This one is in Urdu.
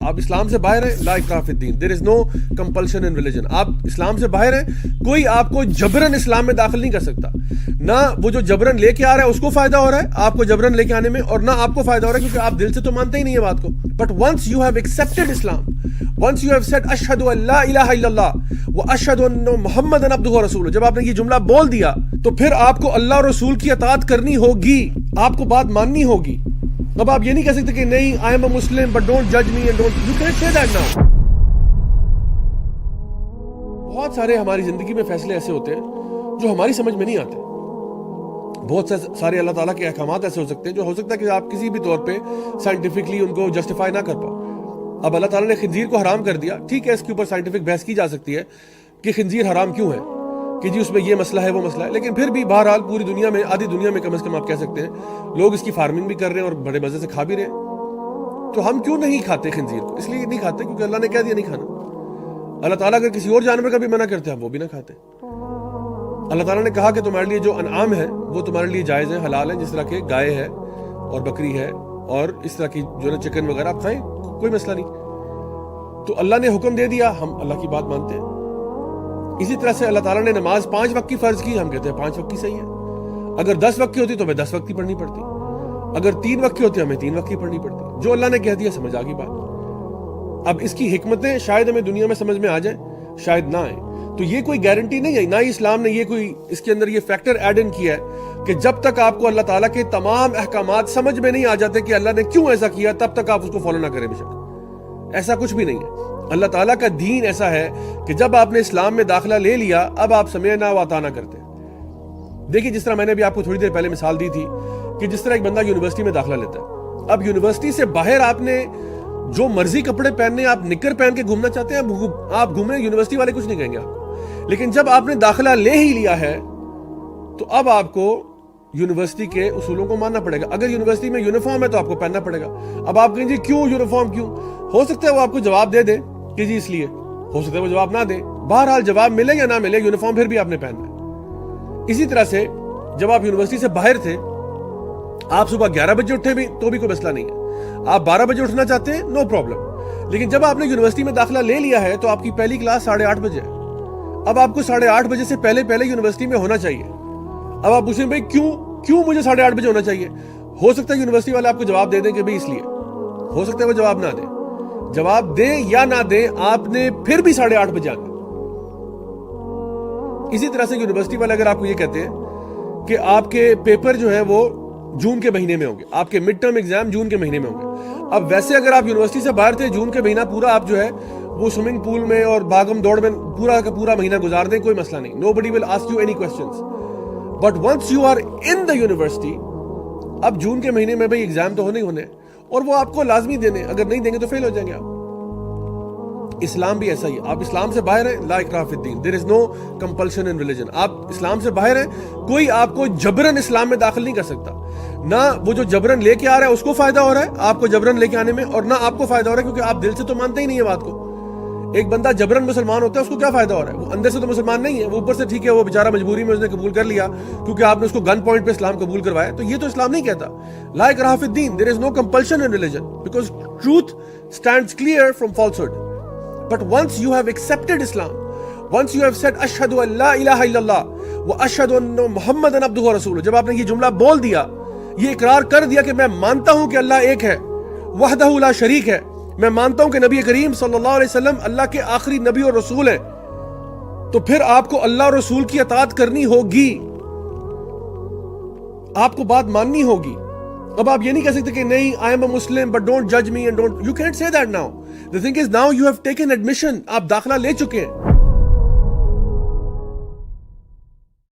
آپ اسلام سے باہر ہیں, لا اکراہ فی الدین, there is no compulsion in religion. آپ اسلام سے باہر ہیں, کوئی آپ کو جبرن اسلام میں داخل نہیں کر سکتا. نہ وہ جو جبرن لے کے آ رہا ہے اس کو فائدہ ہو رہا ہے آپ کو جبرن لے کے آنے میں, اور نہ آپ کو فائدہ ہو رہا ہے کیونکہ آپ دل سے تو مانتے ہی نہیں ہے بات کو. But once you have accepted Islam, once you have said اشہد ان لا الہ الا اللہ واشہد ان محمدا عبدہ ورسولہ, جب آپ نے یہ جملہ بول دیا تو پھر آپ کو اللہ اور رسول کی اطاعت کرنی ہوگی, آپ کو بات ماننی ہوگی. اب آپ یہ نہیں کہہ سکتے کہ نہیں I am a Muslim but don't جج me and don't, you can't say that now. بہت سارے ہماری زندگی میں فیصلے ایسے ہوتے ہیں جو ہماری سمجھ میں نہیں آتے. بہت سارے اللہ تعالیٰ کے احکامات ایسے ہو سکتے ہیں جو ہو سکتا ہے کہ آپ کسی بھی طور پہ سائنٹیفکلی ان کو جسٹیفائی نہ کر پاؤ. اب اللہ تعالیٰ نے خنزیر کو حرام کر دیا, ٹھیک ہے اس کے اوپر سائنٹیفک بحث کی جا سکتی ہے کہ خنزیر حرام کیوں ہے, کہ جی اس میں یہ مسئلہ ہے وہ مسئلہ ہے, لیکن پھر بھی بہرحال پوری دنیا میں, آدھی دنیا میں کم از کم آپ کہہ سکتے ہیں لوگ اس کی فارمنگ بھی کر رہے ہیں اور بڑے مزے سے کھا بھی رہے ہیں. تو ہم کیوں نہیں کھاتے خنزیر کو؟ اس لیے نہیں کھاتے کیونکہ اللہ نے کہہ دیا نہیں کھانا. اللہ تعالیٰ اگر کسی اور جانور کا بھی منع کرتے ہیں ہم وہ بھی نہ کھاتے. اللہ تعالیٰ نے کہا کہ تمہارے لیے جو انعام ہے وہ تمہارے لیے جائز ہے, حلال ہے, جس طرح کہ گائے ہے اور بکری ہے اور اس طرح کی جو ہے چکن وغیرہ آپ کھائیں, کوئی مسئلہ نہیں. تو اللہ نے حکم دے دیا, ہم اللہ کی بات مانتے ہیں. اسی طرح سے اللہ تعالیٰ نے نماز 5 وقت کی فرض کی, ہم کہتے ہیں 5 وقت کی صحیح ہے. اگر 10 وقت کی ہوتی تو ہمیں 10 وقت کی پڑھنی پڑتی, اگر 3 وقت کی ہوتی ہمیں 3 وقت کی پڑھنی پڑتی. جو اللہ نے کہہ دیا سمجھ آ گئی بات. اب اس کی حکمتیں شاید ہمیں دنیا میں سمجھ میں آ جائیں, شاید نہ آئیں. تو یہ کوئی گارنٹی نہیں ہے, نہ ہی اسلام نے یہ کوئی اس کے اندر یہ فیکٹر ایڈ ان کیا ہے کہ جب تک آپ کو اللہ تعالیٰ کے تمام احکامات سمجھ میں نہیں آ جاتے کہ اللہ نے کیوں ایسا کیا تب تک آپ اس کو فالو نہ کریں. بے شک ایسا کچھ بھی نہیں ہے. اللہ تعالیٰ کا دین ایسا ہے کہ جب آپ نے اسلام میں داخلہ لے لیا اب آپ سمعنا و اطعنا کرتے ہیں. دیکھیے جس طرح میں نے بھی آپ کو تھوڑی دیر پہلے مثال دی تھی کہ جس طرح ایک بندہ یونیورسٹی میں داخلہ لیتا ہے, اب یونیورسٹی سے باہر آپ نے جو مرضی کپڑے پہننے, آپ نکر پہن کے گھومنا چاہتے ہیں آپ گھومیں, یونیورسٹی والے کچھ نہیں کہیں گے آپ کو. لیکن جب آپ نے داخلہ لے ہی لیا ہے تو اب آپ کو یونیورسٹی کے اصولوں کو ماننا پڑے گا. اگر یونیورسٹی میں یونیفارم ہے تو آپ کو پہننا پڑے گا. اب آپ کہیں جی کیوں یونیفارم کیوں, ہو سکتا ہے وہ آپ کو جواب دے دیں کہ جی اس لیے, ہو سکتا ہے وہ جواب نہ دیں. بہرحال جواب ملے یا نہ ملے یونیفارم پھر بھی آپ نے پہننا ہے. اسی طرح سے جب آپ یونیورسٹی سے باہر تھے, آپ صبح 11 بجے اٹھے بھی تو بھی کوئی مسئلہ نہیں ہے, آپ 12 بجے اٹھنا چاہتے ہیں نو پرابلم. لیکن جب آپ نے یونیورسٹی میں داخلہ لے لیا ہے تو آپ کی پہلی کلاس 8:30 بجے ہے. اب آپ کو 8:30 بجے سے پہلے یونیورسٹی میں ہونا چاہیے. اب آپ پوچھیں بھائی کیوں مجھے 8:30 بجے ہونا چاہیے؟ ہو سکتا ہے یونیورسٹی والے آپ کو جواب دے دیں کہ بھائی اس لیے, ہو سکتا ہے وہ جواب نہ دیں. جواب دیں یا نہ دیں آپ نے پھر بھی 8:30 بجے آنا. اسی طرح سے یونیورسٹی والے اگر آپ کو یہ کہتے ہیں کہ آپ کے پیپر جو ہے وہ جون کے مہینے میں ہوں گے, آپ کے مڈ ٹرم ایگزام جون کے مہینے میں ہوں گے. اب ویسے اگر آپ یونیورسٹی سے باہر تھے, جون کے مہینہ پورا آپ جو ہے وہ سوئمنگ پول میں اور بھاگم دوڑ میں پورا کا پورا مہینہ گزار دیں, کوئی مسئلہ نہیں. Nobody will ask you any questions. But once you are in the university, اب جون کے مہینے میں بھائی ایگزام تو ہونے اور وہ آپ کو لازمی دینے, اگر نہیں دیں گے تو فیل ہو جائیں گے آپ. اسلام بھی ایسا ہی ہے. آپ اسلام سے باہر ہیں, لا اکراہ فی الدین, there is no compulsion in religion. آپ اسلام سے باہر ہیں, کوئی آپ کو جبرن اسلام میں داخل نہیں کر سکتا. نہ وہ جو جبرن لے کے آ رہا ہے اس کو فائدہ ہو رہا ہے آپ کو جبرن لے کے آنے میں, اور نہ آپ کو فائدہ ہو رہا ہے کیونکہ آپ دل سے تو مانتے ہی نہیں ہے بات کو. ایک بندہ جبرن مسلمان ہوتا ہے, اس کو کیا فائدہ ہو رہا ہے؟ وہ اندر سے تو مسلمان نہیں ہے, وہ اوپر سے ٹھیک ہے وہ بیچارہ مجبوری میں اس نے قبول کر لیا کیونکہ آپ نے اس کو گن پوائنٹ پہ اسلام قبول کروایا. تو یہ تو اسلام نہیں کہتا. لا اکراہ فی الدین, there is no compulsion in religion because truth stands clear from falsehood. But once you have accepted Islam, once you have said اشہد ان لا الہ الا اللہ واشہد ان محمدا عبدہ ورسولہ, جب آپ نے یہ جملہ بول دیا, یہ اقرار کر دیا کہ میں مانتا ہوں کہ اللہ ایک ہے, وحدہ لا شریک ہے, میں مانتا ہوں کہ نبی کریم صلی اللہ علیہ وسلم اللہ کے آخری نبی اور رسول ہیں, تو پھر آپ کو اللہ اور رسول کی اطاعت کرنی ہوگی, آپ کو بات ماننی ہوگی. اب آپ یہ نہیں کہہ سکتے کہ نہیں I am a Muslim but don't جج me and don't, you can't say that now. The thing is now you have taken admission, آپ داخلہ لے چکے ہیں.